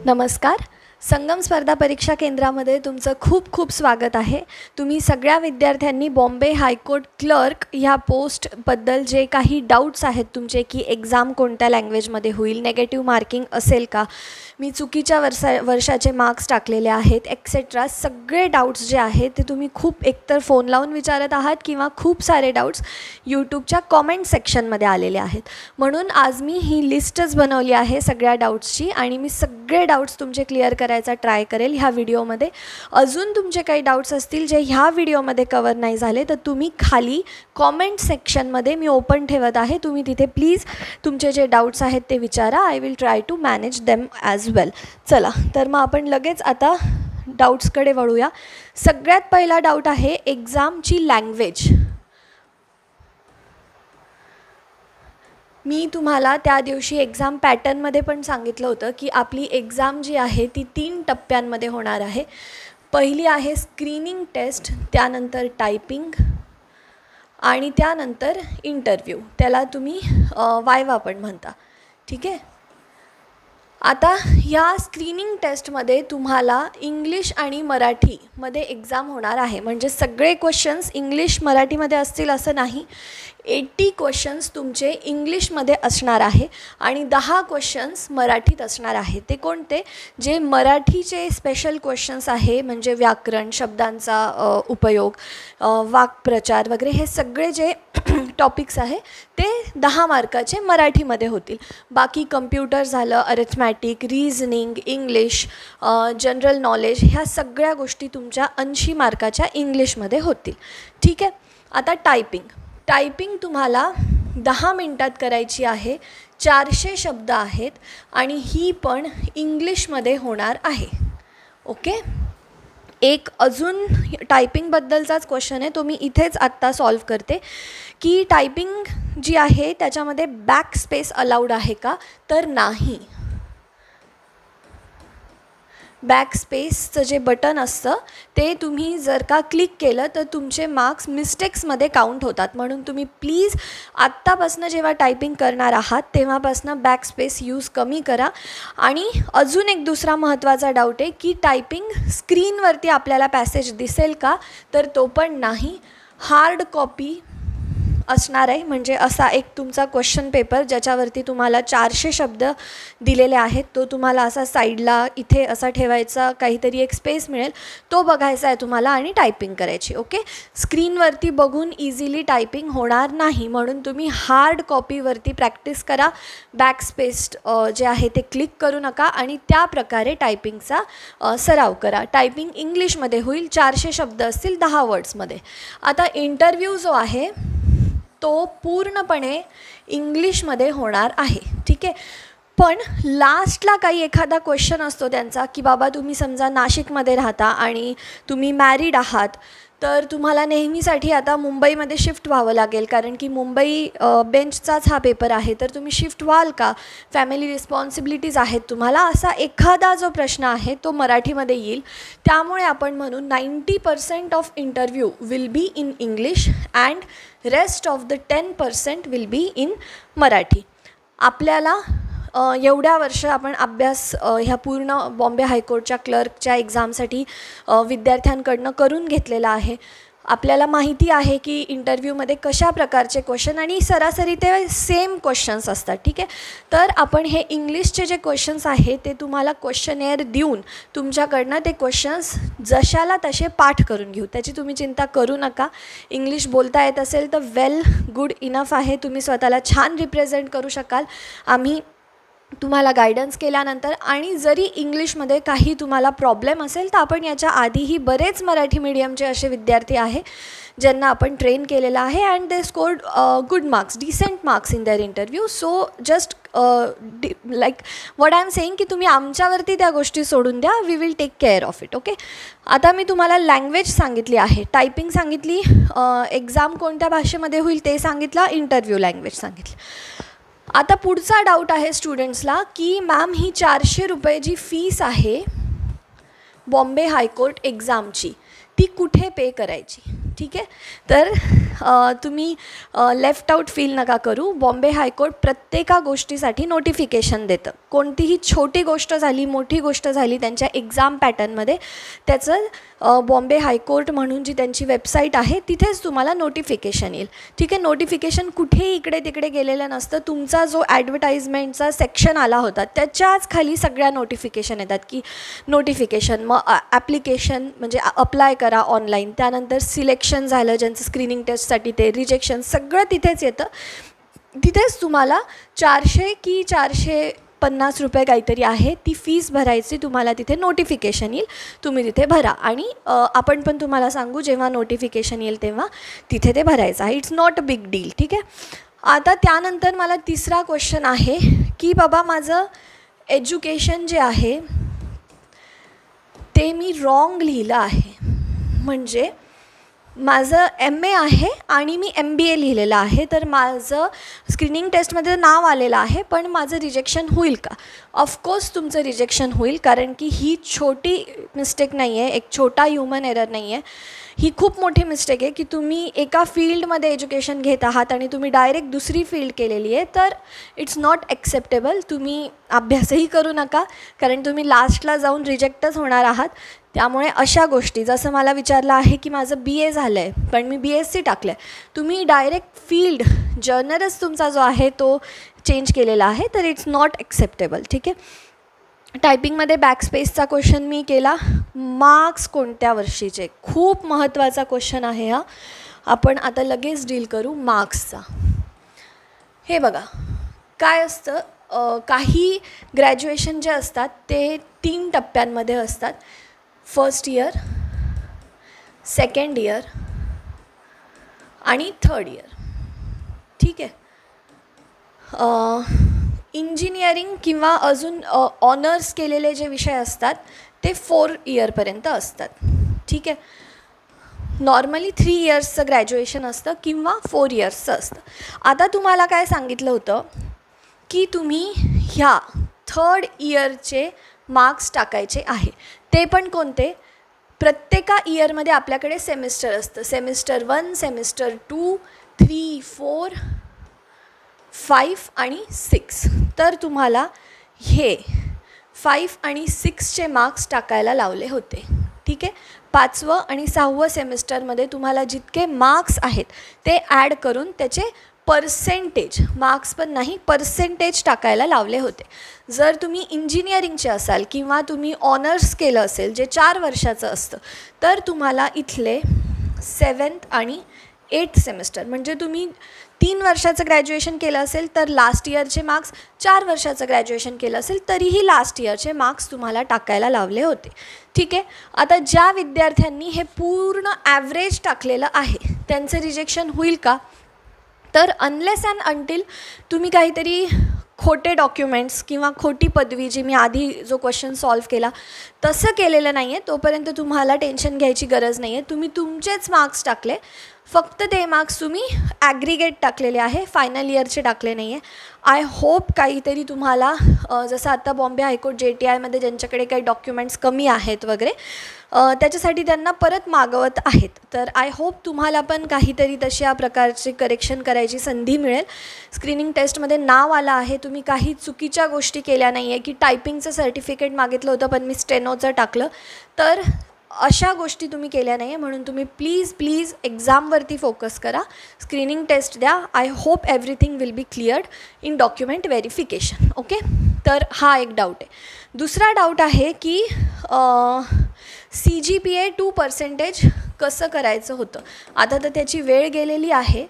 नमस्कार. संगम स्पर्धा परीक्षा केंद्रामध्ये तुमचं खूप खूप स्वागत आहे. तुम्ही सगळ्या विद्यार्थ्यांनी बॉम्बे हायकोर्ट क्लर्क ह्या पोस्टबद्दल जे काही डाऊट्स आहेत तुमचे की एक्झाम कोणत्या लँग्वेजमध्ये होईल, नेगेटिव्ह मार्किंग असेल का, मी चुकीच्या वर्षाचे मार्क्स टाकलेले आहेत एक्सेट्रा, सगळे डाऊट्स जे आहेत ते तुम्ही खूप एकतर फोन लावून विचारत आहात किंवा खूप सारे डाऊट्स यूट्यूबच्या कॉमेंट सेक्शनमध्ये आलेले आहेत. म्हणून आज मी ही लिस्टच बनवली आहे सगळ्या डाऊट्सची आणि मी सगळे डाऊट्स तुमचे क्लिअर करायचा ट्राय करेल ह्या व्हिडिओमध्ये. अजून तुमचे काही डाऊट्स असतील जे ह्या व्हिडिओमध्ये कवर नाही झाले तर तुम्ही खाली कॉमेंट सेक्शनमध्ये मी ओपन ठेवत आहे, तुम्ही तिथे प्लीज तुमचे जे डाऊट्स आहेत ते विचारा. I will try to manage them as well. चला तर मग आपण लगेच आता डाऊट्सकडे वळूया. सगळ्यात पहिला डाऊट आहे एक्झामची लँग्वेज. मी तुम्हाला त्या दिवशी एक्झाम पॅटर्नमध्ये पण सांगितलं होतं की आपली एक्झाम जी आहे ती 3 टप्प्यांमध्ये होणार आहे. पहिली आहे स्क्रीनिंग टेस्ट, त्यानंतर टायपिंग आणि त्यानंतर इंटरव्ह्यू. त्याला तुम्ही वायवा पण म्हणता. ठीक आहे. आता ह्या स्क्रीनिंग टेस्टमध्ये तुम्हाला इंग्लिश आणि मराठीमध्ये एक्झाम होणार आहे. म्हणजे सगळे क्वेश्चन्स इंग्लिश मराठीमध्ये असतील असं नाही. 80 क्वेश्चन्स तुमचे इंग्लिशमध्ये असणार आहे आणि 10 क्वेश्चन्स मराठीत असणार आहे. ते कोणते? जे मराठीचे स्पेशल क्वेश्चन्स आहे, म्हणजे व्याकरण, शब्दांचा उपयोग, वाक्प्रचार वगैरे हे सगळे जे टॉपिक्स आहे ते 10 मार्काचे मराठीमध्ये होतील. बाकी कम्प्युटर झालं, arithmetic, reasoning, English, general knowledge ह्या सगळ्या गोष्टी तुमच्या 80 मार्काच्या इंग्लिशमध्ये होतील. ठीक आहे. आता टायपिंग तुम्हाला 10 मिनटात करायची आहे. 400 शब्द आहेत आणि ही पण इंग्लिशमध्ये होणार आहे. ओके. एक अजून टायपिंगबद्दलचाच क्वेश्चन आहे, तो मी इथेच आत्ता सॉल्व करते की टायपिंग जी आहे त्याच्यामध्ये बॅक स्पेस अलाउड आहे का? तर नाही. बॅक स्पेसचं जे बटन असतं ते तुम्ही जर का क्लिक केलं तर तुमचे मार्क्स मिस्टेक्समध्ये काउंट होतात. म्हणून तुम्ही प्लीज आत्तापासून जेव्हा टायपिंग करणार आहात तेव्हापासून बॅक स्पेस यूज कमी करा. आणि अजून एक दुसरा महत्त्वाचा डाऊट आहे की टायपिंग स्क्रीनवरती आपल्याला पॅसेज दिसेल का? तर तो पण नाही. हार्ड कॉपी असणार आहे. म्हणजे असा एक तुमचा क्वेश्चन पेपर ज्याच्यावरती तुम्हाला 400 शब्द दिलेले आहेत, तो तुम्हाला असा साईडला इथे असा ठेवायचा, काहीतरी एक स्पेस मिळेल, तो बघायचा आहे तुम्हाला आणि टायपिंग करायची. ओके. स्क्रीनवरती बघून इझिली टायपिंग होणार नाही, म्हणून तुम्ही हार्ड कॉपीवरती प्रॅक्टिस करा. बॅक स्पेस जे आहे ते क्लिक करू नका आणि त्या प्रकारे टायपिंगचा सराव करा. टायपिंग इंग्लिशमध्ये होईल. 400 शब्द असतील 10 वर्ड्समध्ये. आता इंटरव्ह्यू जो आहे तो पूर्णपणे इंग्लिशमध्ये होणार आहे. ठीक आहे. पण लास्टला काही एखादा क्वेश्चन असतो त्यांचा की बाबा तुम्ही समजा नाशिकमध्ये राहता आणि तुम्ही मॅरिड आहात, तर तुम्हाला नेहमीसाठी आता मुंबईमध्ये शिफ्ट व्हावं लागेल कारण की मुंबई बेंचचाच हा पेपर आहे, तर तुम्ही शिफ्ट व्हाल का? फॅमिली रिस्पॉन्सिबिलिटीज आहेत तुम्हाला, असा एखादा जो प्रश्न आहे तो मराठीमध्ये येईल. त्यामुळे आपण म्हणू 90% of interview will be in English and rest of the 10% will be in Marathi. आपल्याला एवढ्या वर्ष आपण अभ्यास ह्या पूर्ण बॉम्बे हायकोर्टच्या क्लर्कच्या एक्झामसाठी विद्यार्थ्यांकडनं करून घेतलेला आहे. आपल्याला माहिती आहे की इंटरव्ह्यूमध्ये कशा प्रकारचे क्वेश्चन आणि सरासरी ते सेम क्वेश्चन्स असतात. ठीक आहे. तर आपण हे इंग्लिशचे जे क्वेश्चन्स आहेत ते तुम्हाला क्वेश्चनेअर देऊन तुमच्याकडनं ते क्वेश्चन्स जशाला तसे पाठ करून घेऊ. त्याची तुम्ही चिंता करू नका. इंग्लिश बोलता येत असेल तर वेल गुड इनफ आहे. तुम्ही स्वतःला छान रिप्रेझेंट करू शकाल आम्ही तुम्हाला गायडन्स केल्यानंतर. आणि जरी इंग्लिशमध्ये काही तुम्हाला प्रॉब्लेम असेल तर आपण याच्या आधीही बरेच मराठी मीडियमचे असे विद्यार्थी आहे ज्यांना आपण ट्रेन केलेलं आहे and they scored good marks, decent marks in their interview. So just like what I am saying की तुम्ही आमच्यावरती त्या गोष्टी सोडून द्या. We will take care of it. Okay. आता मी तुम्हाला लँग्वेज सांगितली आहे, टायपिंग सांगितली, एक्झाम कोणत्या भाषेमध्ये होईल ते सांगितलं, इंटरव्ह्यू लँग्वेज सांगितली. आता पुढचा डाऊट आहे स्टुडंट्सला की मॅम ही 400 रुपये जी फीस आहे बॉम्बे हायकोर्ट एक्झामची ती कुठे पे करायची? ठीक आहे. तर तुम्ही लेफ्ट आउट फील नका करू. बॉम्बे हायकोर्ट प्रत्येका गोष्टीसाठी नोटिफिकेशन देतं. कोणतीही छोटी गोष्ट झाली, मोठी गोष्ट झाली त्यांच्या एक्झाम पॅटर्नमध्ये, त्याचं बॉम्बे हायकोर्ट म्हणून जी त्यांची वेबसाईट आहे तिथेच तुम्हाला नोटिफिकेशन येईल. ठीक आहे. नोटिफिकेशन कुठेही इकडे तिकडे गेलेलं नसतं. तुमचा जो ॲडव्हर्टाइजमेंटचा सेक्शन आला होता त्याच्याच खाली सगळ्या नोटिफिकेशन येतात की नोटिफिकेशन, मग ॲप्लिकेशन म्हणजे अप्लाय करा ऑनलाईन, त्यानंतर सिलेक्शन झालं ज्यांचं स्क्रीनिंग टेस्टसाठी ते रिजेक्शन, सगळं तिथेच येतं. तिथेच तुम्हाला 400 की 450 रुपये काहीतरी आहे ती फीस भरायची. तुम्हाला तिथे नोटिफिकेशन येईल, तुम्ही तिथे भरा आणि आपण पण तुम्हाला सांगू जेव्हा नोटिफिकेशन येईल तेव्हा तिथे ते भरायचं आहे. It's not a big deal. ठीक आहे. आता त्यानंतर मला तिसरा क्वेश्चन आहे की बाबा माझं एज्युकेशन जे आहे ते मी रॉंग लिहिलं आहे. म्हणजे माझं MA आहे आणि मी MBA लिहिलेलं आहे. तर माझं स्क्रीनिंग टेस्टमध्ये नाव आलेलं आहे पण माझं रिजेक्शन होईल का? ऑफकोर्स तुमचं रिजेक्शन होईल, कारण की ही छोटी मिस्टेक नाही आहे, एक छोटा ह्युमन एरर नाही आहे. ही खूप मोठी मिस्टेक आहे की तुम्ही एका फील्डमध्ये एज्युकेशन घेत आहात आणि तुम्ही डायरेक्ट दुसरी फील्ड केलेली आहे. तर इट्स नॉट ॲक्सेप्टेबल. तुम्ही अभ्यासही करू नका, कारण तुम्ही लास्टला जाऊन रिजेक्टच होणार आहात. त्यामुळे अशा गोष्टी, जसं मला विचारलं आहे की माझं BA झालं आहे पण मी BSc टाकलं आहे, तुम्ही डायरेक्ट फील्ड जर्नरच तुमचा जो आहे तो चेंज केलेला आहे, तर इट्स नॉट ॲक्सेप्टेबल. ठीक आहे. टायपिंगमध्ये बॅकस्पेसचा क्वेश्चन मी केला. मार्क्स कोणत्या वर्षीचे? खूप महत्त्वाचा क्वेश्चन आहे हा. आपण आता लगेच डील करू मार्क्सचा. हे बघा काय असतं, काही ग्रॅज्युएशन जे असतात ते 3 टप्प्यांमध्ये असतात. फर्स्ट इयर, सेकंड इयर आणि थर्ड इयर. ठीक आहे. इंजिनिअरिंग किंवा अजून ऑनर्स केलेले जे विषय असतात ते 4 इयरपर्यंत असतात. ठीक आहे. नॉर्मली 3 इयर्सचं ग्रॅज्युएशन असतं किंवा 4 इयर्सचं असतं. आता तुम्हाला काय सांगितलं होतं की तुम्ही ह्या थर्ड इयरचे मार्क्स टाकायचे आहे. ते पण कोणते? प्रत्येका इयरमध्ये आपल्याकडे सेमिस्टर असतं. सेमिस्टर 1, सेमिस्टर 2, 3, 4, 5 आणि 6. तर तुम्हाला हे 5 आणि 6चे मार्क्स टाकायला लावले होते. ठीक आहे. 5वं आणि 6वं सेमिस्टरमध्ये तुम्हाला जितके मार्क्स आहेत ते ॲड करून त्याचे पर्सेंटेज, मार्क्स पण नाही, पर्सेंटेज टाकायला लावले होते. जर तुम्ही इंजिनिअरिंगचे असाल किंवा तुम्ही ऑनर्स केलं असेल जे 4 वर्षाचं असतं, तर तुम्हाला इथले 7th आणि 8th सेमिस्टर, म्हणजे तुम्ही 3 वर्षाचं ग्रॅज्युएशन केलं असेल तर लास्ट इयरचे मार्क्स, 4 वर्षाचं ग्रॅज्युएशन केलं असेल तरीही लास्ट इयरचे मार्क्स तुम्हाला टाकायला लावले होते. ठीक आहे. आता ज्या विद्यार्थ्यांनी हे पूर्ण ॲव्हरेज टाकलेलं आहे त्यांचं रिजेक्शन होईल का? तर अनलेस अँड अंटिल तुम्ही काहीतरी खोटे डॉक्युमेंट्स किंवा खोटी पदवी, जी मी आधी जो क्वेश्चन सॉल्व केला तसं केलेलं नाही आहे, तोपर्यंत तुम्हाला टेन्शन घ्यायची गरज नाही आहे. तुम्ही तुमचेच मार्क्स टाकले, फक्त ते मार्क्स तुम्ही ॲग्रिगेट टाकलेले आहे, फायनल इयरचे टाकले नाही आहे. आय होप काहीतरी तुम्हाला जसं आता बॉम्बे हायकोर्ट JTIमध्ये ज्यांच्याकडे काही डॉक्युमेंट्स कमी आहेत वगैरे त्याच्यासाठी त्यांना परत मागवत आहेत. तर आय होप तुम्हाला पण काहीतरी तशा प्रकारचे करेक्शन करायची संधी मिळेल. स्क्रीनिंग टेस्टमध्ये नाव आलं आहे, तुम्ही काही चुकीच्या गोष्टी केल्या नाही आहे की टायपिंगचं सर्टिफिकेट मागितलं होतं पण मी स्टेनोचं टाकलं, तर अशा गोष्टी तुम्ही केल्या नाही आहे. म्हणून तुम्ही प्लीज एक्झामवरती फोकस करा, स्क्रीनिंग टेस्ट द्या. I hope everything will be cleared in document verification. Okay. तर हा एक डाऊट आहे. दुसरा डाऊट आहे की CGPA 2% कसं करायचं होतं. आता तर त्याची वेळ गेलेली आहे,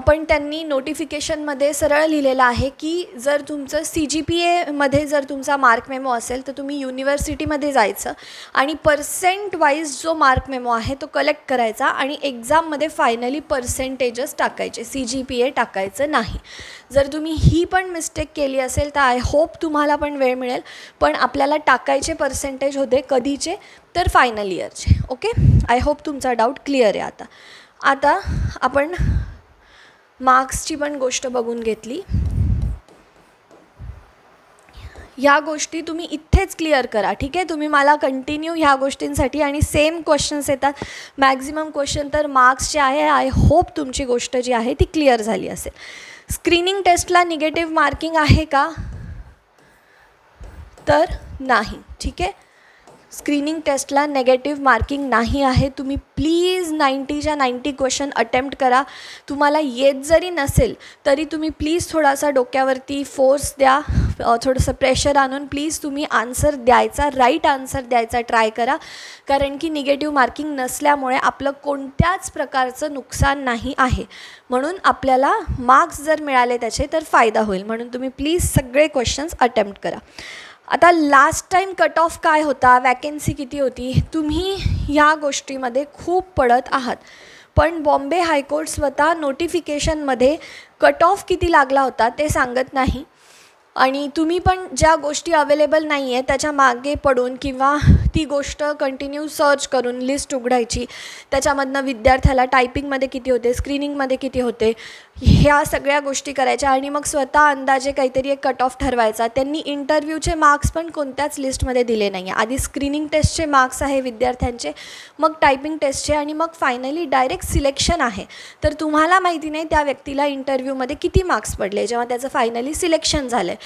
पण त्यांनी नोटिफिकेशनमध्ये सरळ लिहिलेलं आहे की जर तुमचं CGPAमध्ये जर तुमचा मार्क मेमो असेल तर तुम्ही युनिव्हर्सिटीमध्ये जायचं आणि पर्सेंट वाईज जो मार्क मेमो आहे तो कलेक्ट करायचा आणि एक्झाममध्ये फायनली पर्सेंटेजच टाकायचे, CGPA टाकायचं नाही. जर तुम्ही ही पण मिस्टेक केली असेल तर आय होप तुम्हाला पण वेळ मिळेल, पण आपल्याला टाकायचे पर्सेंटेज होते कधीचे, तर फायनल इयरचे. ओके. आय होप तुमचा डाऊट क्लिअर आहे. आता आपण मार्क्सची पण गोष्ट बघून घेतली. ह्या गोष्टी तुम्ही इथेच क्लिअर करा, ठीक आहे. तुम्ही मला कंटिन्यू ह्या गोष्टींसाठी आणि सेम क्वेश्चन्स येतात मॅक्झिमम क्वेश्चन, तर मार्क्सचे आहे. आय होप तुमची गोष्ट जी आहे ती क्लिअर झाली असेल. स्क्रीनिंग टेस्टला निगेटिव्ह मार्किंग आहे का? तर नाही, ठीक आहे. स्क्रीनिंग टेस्टला नेगेटिव्ह मार्किंग नाही आहे. तुम्ही प्लीज 90च्या 90 क्वेश्चन अटेम्प्ट करा. तुम्हाला येत जरी नसेल तरी तुम्ही प्लीज थोडासा डोक्यावरती फोर्स द्या, थोडंसं प्रेशर आणून प्लीज तुम्ही आन्सर द्यायचा, राईट आन्सर द्यायचा ट्राय करा. कारण की निगेटिव्ह मार्किंग नसल्यामुळे आपलं कोणत्याच प्रकारचं नुकसान नाही आहे. म्हणून आपल्याला मार्क्स जर मिळाले त्याचे तर फायदा होईल. म्हणून तुम्ही प्लीज सगळे क्वेश्चन्स अटेम्प्ट करा. आता लास्ट टाईम कट ऑफ काय होता, वॅकन्सी किती होती, तुम्ही ह्या गोष्टीमध्ये खूप पडत आहात. पण बॉम्बे हायकोर्ट स्वतः नोटिफिकेशनमध्ये कट ऑफ किती लागला होता ते सांगत नाही. आणि तुम्ही पण ज्या गोष्टी अवेलेबल नाही आहे त्याच्या मागे पडून किंवा ती गोष्ट कंटिन्यू सर्च करून लिस्ट उघडायची, त्याच्यामधनं विद्यार्थ्याला टायपिंगमध्ये किती होते, स्क्रीनिंगमध्ये किती होते, ह्या सगळ्या गोष्टी करायच्या आणि मग स्वतः अंदाजे काहीतरी एक कट ऑफ ठरवायचा. त्यांनी इंटरव्ह्यूचे मार्क्स पण कोणत्याच लिस्टमध्ये दिले नाही आहे. आधी स्क्रीनिंग टेस्टचे मार्क्स आहे विद्यार्थ्यांचे, मग टायपिंग टेस्टचे आणि मग फायनली डायरेक्ट सिलेक्शन आहे. तर तुम्हाला माहिती नाही त्या व्यक्तीला इंटरव्ह्यूमध्ये किती मार्क्स पडले जेव्हा त्याचं फायनली सिलेक्शन झालं आहे.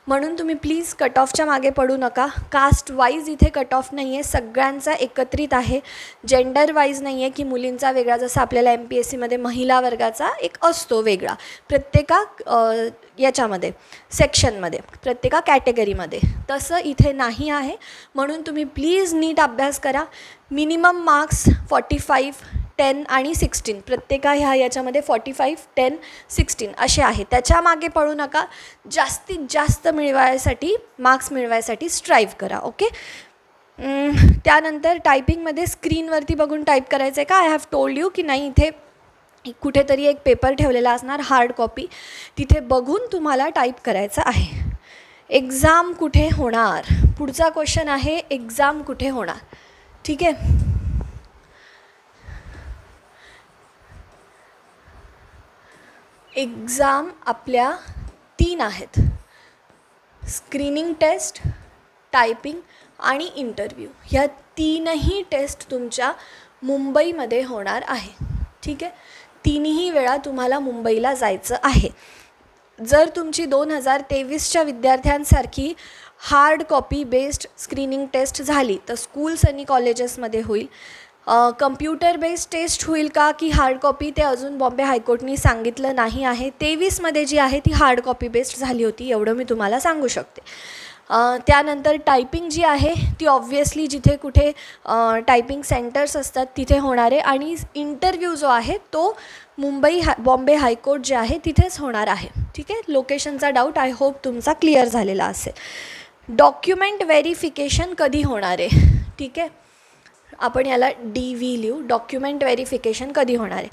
म्हणून तुम्ही प्लीज कट ऑफच्या मागे पडू नका. कास्ट वाईज इथे कट ऑफ नाही आहे, सगळ्यांचा एकत्रित आहे. जेंडर वाईज नाही आहे की मुलींचा वेगळा, जसं आपल्याला MPSCमध्ये महिला वर्गाचा एक असतो वेगळा प्रत्येका याच्यामध्ये सेक्शनमध्ये, प्रत्येका कॅटेगरीमध्ये, तसं इथे नाही आहे. म्हणून तुम्ही प्लीज नीट अभ्यास करा. मिनिमम मार्क्स 45, 10 आणि 16 प्रत्येका याच्यामध्ये 45, 10, 16 असे आहे. त्याच्या मागे पडू नका. जास्तीत जास्त मिळवायसाठी, मार्क्स मिळवायसाठी स्ट्राईव्ह करा. ओके. त्यानंतर टायपिंगमध्ये स्क्रीनवरती बघून टाईप करायचं आहे का? आय हॅव टोल्ड यू की नाही, इथे कुठेतरी एक पेपर ठेवलेला असणार हार्ड कॉपी, तिथे बघून तुम्हाला टाईप करायचं आहे. एक्झाम कुठे होणार, पुढचा क्वेश्चन आहे एक्झाम कुठे होणार. ठीक आहे. एक्झाम आपल्या 3 आहेत, स्क्रीनिंग टेस्ट, टायपिंग आणि इंटरव्ह्यू. ह्या 3ही टेस्ट तुमच्या मुंबईमध्ये होणार आहे. ठीक आहे. 3ही वेळा तुम्हाला मुंबईला जायचं आहे. जर तुमची 2023च्या विद्यार्थ्यांसारखी hard copy based screening test झाली तर स्कूल्स आणि कॉलेजेसमध्ये होईल. कम्प्युटर बेस्ड टेस्ट होईल का की हार्ड कॉपी, ते अजून बॉम्बे हायकोर्टनी सांगितलं नाही आहे. 23मध्ये जी आहे ती हार्ड कॉपी बेस्ड झाली होती, एवढं मी तुम्हाला सांगू शकते. त्यानंतर टायपिंग जी आहे ती ऑब्व्हियसली जिथे कुठे टायपिंग सेंटर्स असतात तिथे होणार आहे. आणि इंटरव्ह्यू जो आहे तो बॉम्बे हायकोर्ट जे आहे तिथेच होणार आहे. ठीक आहे. लोकेशनचा डाऊट आय होप तुमचा क्लिअर झालेला असेल. डॉक्युमेंट व्हेरिफिकेशन कधी होणार आहे? ठीक आहे. आपण याला DV लिहू. डॉक्युमेंट व्हेरिफिकेशन कधी होणार आहे?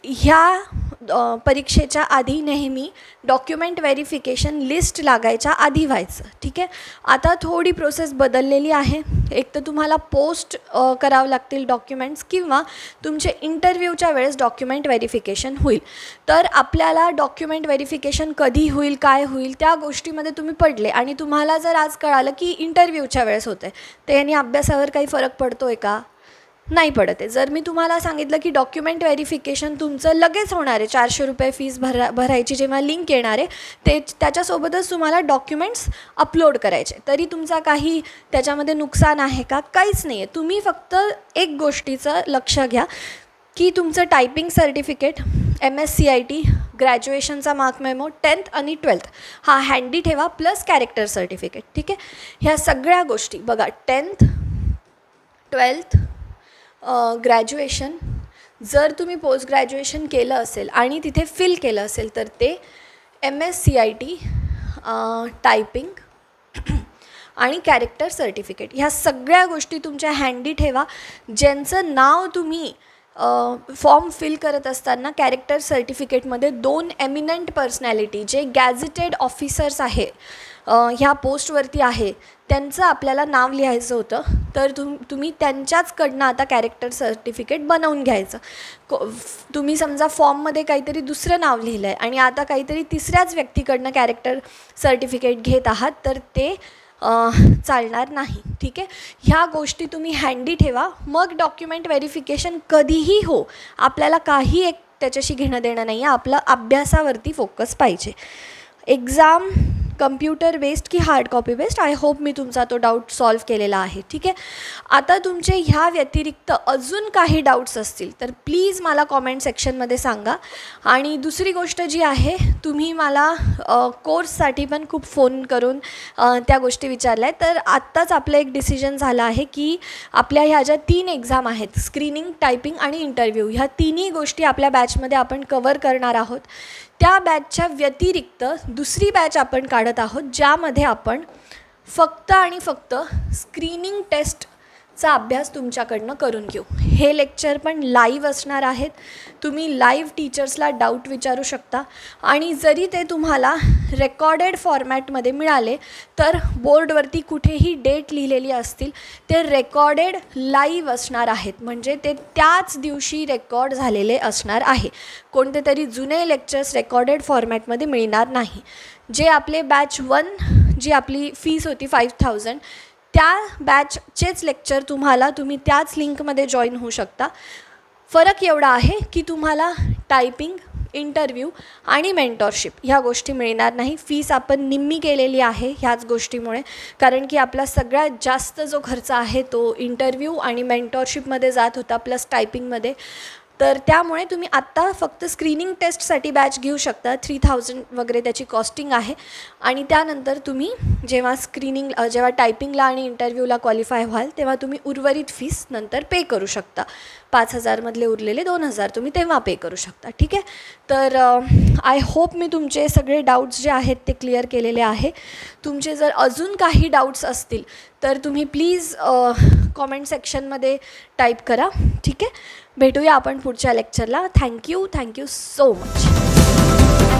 ह्या परीक्षेच्या आधी नेहमी डॉक्युमेंट व्हेरिफिकेशन लिस्ट लागायच्या आधी व्हायचं. ठीक आहे. आता थोडी प्रोसेस बदललेली आहे. एक तर तुम्हाला पोस्ट करावं लागतील डॉक्युमेंट्स किंवा तुमचे इंटरव्ह्यूच्या वेळेस डॉक्युमेंट व्हेरिफिकेशन होईल. तर आपल्याला डॉक्युमेंट व्हेरिफिकेशन कधी होईल, काय होईल, त्या गोष्टीमध्ये तुम्ही पडले आणि तुम्हाला जर आज कळालं की इंटरव्ह्यूच्या वेळेस होतं आहे, तर याने अभ्यासावर काही फरक पडतो आहे का? नाही पडत आहे. जर मी तुम्हाला सांगितलं की डॉक्युमेंट व्हेरिफिकेशन तुमचं लगेच होणार आहे, 400 रुपये फीस भरायची जेव्हा लिंक येणार आहे त्याच्यासोबतच तुम्हाला डॉक्युमेंट्स अपलोड करायचे, तरी तुमचा काही त्याच्यामध्ये नुकसान आहे का? काहीच नाही आहे. तुम्ही फक्त एक गोष्टीचं लक्ष घ्या की तुमचं टायपिंग सर्टिफिकेट, MSCIT, ग्रॅज्युएशनचा मार्क मेमो, 10th आणि 12th हा हँडी ठेवा, प्लस कॅरेक्टर सर्टिफिकेट. ठीक आहे. ह्या सगळ्या गोष्टी बघा, 10th, 12th, ग्रॅज्युएशन, जर तुम्ही पोस्ट ग्रॅज्युएशन केलं असेल आणि तिथे फिल केलं असेल तर ते MSCIT, टायपिंग आणि कॅरेक्टर सर्टिफिकेट, ह्या सगळ्या गोष्टी तुमच्या हँडी ठेवा. ज्यांचं नाव तुम्ही फॉर्म फिल करत असताना कॅरेक्टर सर्टिफिकेटमध्ये 2 एमिनंट पर्सनॅलिटी जे गॅझेटेड ऑफिसर्स आहे ह्या पोस्टवरती आहे त्यांचं आपल्याला नाव लिहायचं होतं. तर तुम्ही त्यांच्याचकडनं आता कॅरेक्टर सर्टिफिकेट बनवून घ्यायचं. तुम्ही समजा फॉर्ममध्ये काहीतरी दुसरं नाव लिहिलं आहे आणि आता काहीतरी तिसऱ्याच व्यक्तीकडनं कॅरेक्टर सर्टिफिकेट घेत आहात तर ते चालणार नाही. ठीक आहे, ह्या गोष्टी तुम्ही हँडी ठेवा. मग डॉक्युमेंट व्हेरिफिकेशन कधीही हो, आपल्याला काही एक त्याच्याशी घेणं देणं नाही आहे. आपलं अभ्यासावरती फोकस पाहिजे. एक्झाम कम्प्युटर बेस्ड की hard copy based, I hope मी तुमचा तो डाऊट सॉल्व केलेला आहे. ठीक आहे, आता तुमचे ह्या व्यतिरिक्त अजून काही डाऊट्स असतील तर प्लीज मला कॉमेंट सेक्शनमध्ये सांगा. आणि दुसरी गोष्ट जी आहे, तुम्ही मला कोर्ससाठी पण खूप फोन करून त्या गोष्टी विचारल्या आहेत. तर आत्ताच आपलं एक डिसिजन झालं आहे की आपल्या ह्या ज्या 3 एक्झाम आहेत, स्क्रीनिंग, टायपिंग आणि इंटरव्ह्यू, ह्या तिन्ही गोष्टी आपल्या बॅचमध्ये आपण कवर करणार आहोत. त्या बॅचच्या व्यतिरिक्त दुसरी बॅच आपण काढत आहोत ज्यामध्ये आपण फक्त आणि फक्त स्क्रीनिंग टेस्टचा अभ्यास तुमच्याकडनं करून घेऊ. हे लेक्चर पण लाईव्ह असणार आहेत. तुम्ही लाईव्ह टीचर्सला डाऊट विचारू शकता आणि जरी ते तुम्हाला रेकॉर्डेड फॉर्मॅटमध्ये मिळाले तर बोर्डवरती कुठेही डेट लिहिलेली असतील, ते रेकॉर्डेड लाईव्ह असणार आहेत. म्हणजे ते त्याच दिवशी रेकॉर्ड झालेले असणार आहे. कोणते तरी जुने लेक्चर्स रेकॉर्डेड फॉर्मॅटमध्ये मिळणार नाही. जे आपले बॅच 1 जी आपली फीस होती 5000, त्या बॅचचेच लेक्चर तुम्ही त्याच लिंकमध्ये जॉईन होऊ शकता. फरक एवढा आहे की तुम्हाला टायपिंग, इंटरव्ह्यू आणि मेंटॉरशिप ह्या गोष्टी मिळणार नाही. फीस आपण निम्मी केलेली आहे ह्याच गोष्टीमुळे, कारण की आपला सगळ्यात जास्त जो खर्च आहे तो इंटरव्ह्यू आणि मेंटॉरशिपमध्ये जात होता प्लस टायपिंगमध्ये. तर त्यामुळे तुम्ही आत्ता फक्त स्क्रीनिंग टेस्टसाठी बॅच घेऊ शकता. 3000 वगैरे त्याची कॉस्टिंग आहे. आणि त्यानंतर तुम्ही जेव्हा टायपिंगला आणि इंटरव्ह्यूला क्वालिफाय व्हाल तेव्हा तुम्ही उर्वरित फीस नंतर पे करू शकता. 5000मधले उरलेले 2000 तुम्ही तेव्हा पे करू शकता. ठीक आहे, तर आय होप मी तुमचे सगळे डाऊट्स जे आहेत ते क्लिअर केलेले आहे. तुमचे जर अजून काही डाऊट्स असतील तर तुम्ही प्लीज कॉमेंट सेक्शनमध्ये टाईप करा. ठीक आहे, भेटूया आपण पुढच्या लेक्चरला. Thank you so much.